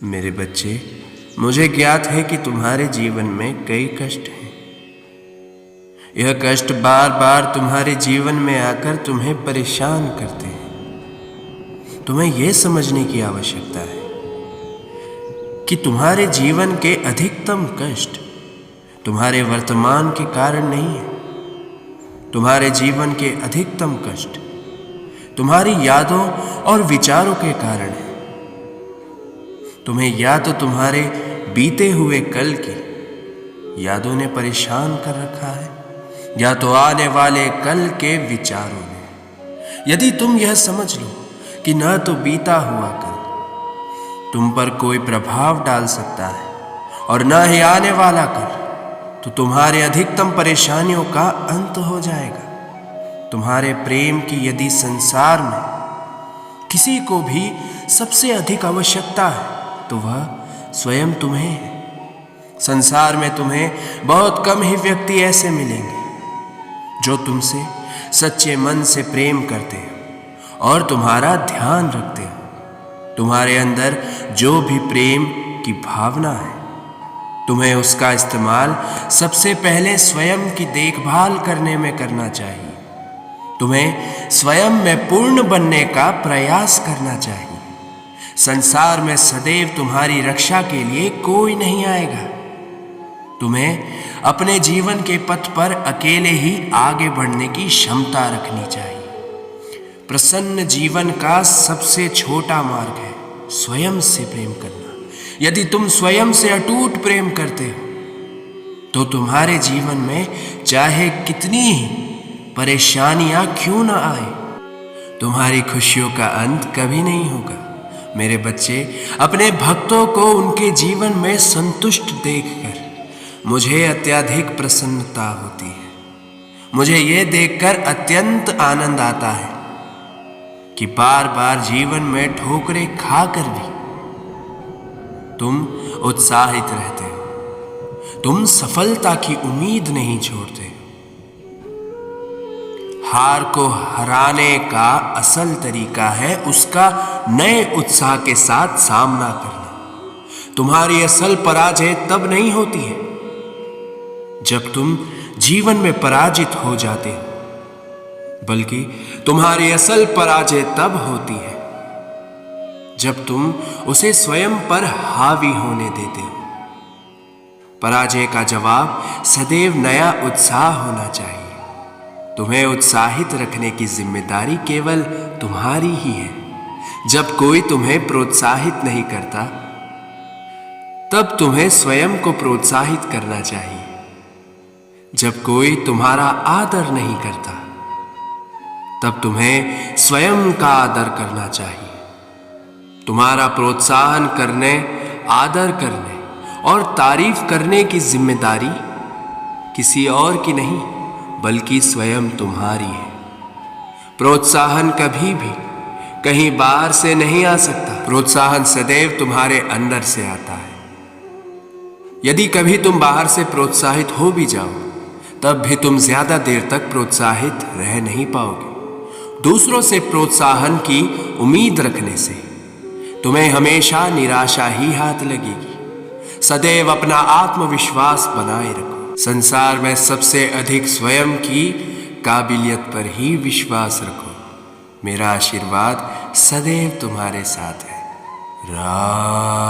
मेरे बच्चे, मुझे ज्ञात है कि तुम्हारे जीवन में कई कष्ट हैं। यह कष्ट बार बार तुम्हारे जीवन में आकर तुम्हें परेशान करते हैं। तुम्हें यह समझने की आवश्यकता है कि तुम्हारे जीवन के अधिकतम कष्ट तुम्हारे वर्तमान के कारण नहीं है। तुम्हारे जीवन के अधिकतम कष्ट तुम्हारी यादों और विचारों के कारण है। तुम्हें या तो तुम्हारे बीते हुए कल की यादों ने परेशान कर रखा है, या तो आने वाले कल के विचारों ने। यदि तुम यह समझ लो कि न तो बीता हुआ कल तुम पर कोई प्रभाव डाल सकता है और न ही आने वाला कल, तो तुम्हारे अधिकतम परेशानियों का अंत हो जाएगा। तुम्हारे प्रेम की यदि संसार में किसी को भी सबसे अधिक आवश्यकता है तो वह स्वयं तुम्हें है। संसार में तुम्हें बहुत कम ही व्यक्ति ऐसे मिलेंगे जो तुमसे सच्चे मन से प्रेम करते हैं और तुम्हारा ध्यान रखते हैं। तुम्हारे अंदर जो भी प्रेम की भावना है, तुम्हें उसका इस्तेमाल सबसे पहले स्वयं की देखभाल करने में करना चाहिए। तुम्हें स्वयं में पूर्ण बनने का प्रयास करना चाहिए। संसार में सदैव तुम्हारी रक्षा के लिए कोई नहीं आएगा। तुम्हें अपने जीवन के पथ पर अकेले ही आगे बढ़ने की क्षमता रखनी चाहिए। प्रसन्न जीवन का सबसे छोटा मार्ग है स्वयं से प्रेम करना। यदि तुम स्वयं से अटूट प्रेम करते हो तो तुम्हारे जीवन में चाहे कितनी ही परेशानियां क्यों न आए, तुम्हारी खुशियों का अंत कभी नहीं होगा। मेरे बच्चे, अपने भक्तों को उनके जीवन में संतुष्ट देखकर मुझे अत्यधिक प्रसन्नता होती है। मुझे यह देखकर अत्यंत आनंद आता है कि बार बार जीवन में ठोकरें खाकर भी तुम उत्साहित रहते हो। तुम सफलता की उम्मीद नहीं छोड़ते। हार को हराने का असल तरीका है उसका नए उत्साह के साथ सामना करना। तुम्हारी असल पराजय तब नहीं होती है जब तुम जीवन में पराजित हो जाते हो, बल्कि तुम्हारी असल पराजय तब होती है जब तुम उसे स्वयं पर हावी होने देते हो। पराजय का जवाब सदैव नया उत्साह होना चाहिए। तुम्हें उत्साहित रखने की जिम्मेदारी केवल तुम्हारी ही है। जब कोई तुम्हें प्रोत्साहित नहीं करता, तब तुम्हें स्वयं को प्रोत्साहित करना चाहिए। जब कोई तुम्हारा आदर नहीं करता, तब तुम्हें स्वयं का आदर करना चाहिए। तुम्हारा प्रोत्साहन करने, आदर करने और तारीफ करने की जिम्मेदारी किसी और की नहीं, बल्कि स्वयं तुम्हारी है। प्रोत्साहन कभी भी कहीं बाहर से नहीं आ सकता। प्रोत्साहन सदैव तुम्हारे अंदर से आता है। यदि कभी तुम बाहर से प्रोत्साहित हो भी जाओ, तब भी तुम ज्यादा देर तक प्रोत्साहित रह नहीं पाओगे। दूसरों से प्रोत्साहन की उम्मीद रखने से तुम्हें हमेशा निराशा ही हाथ लगेगी। सदैव अपना आत्मविश्वास बनाए रखो। संसार में सबसे अधिक स्वयं की काबिलियत पर ही विश्वास रखो। मेरा आशीर्वाद सदैव तुम्हारे साथ है। राम।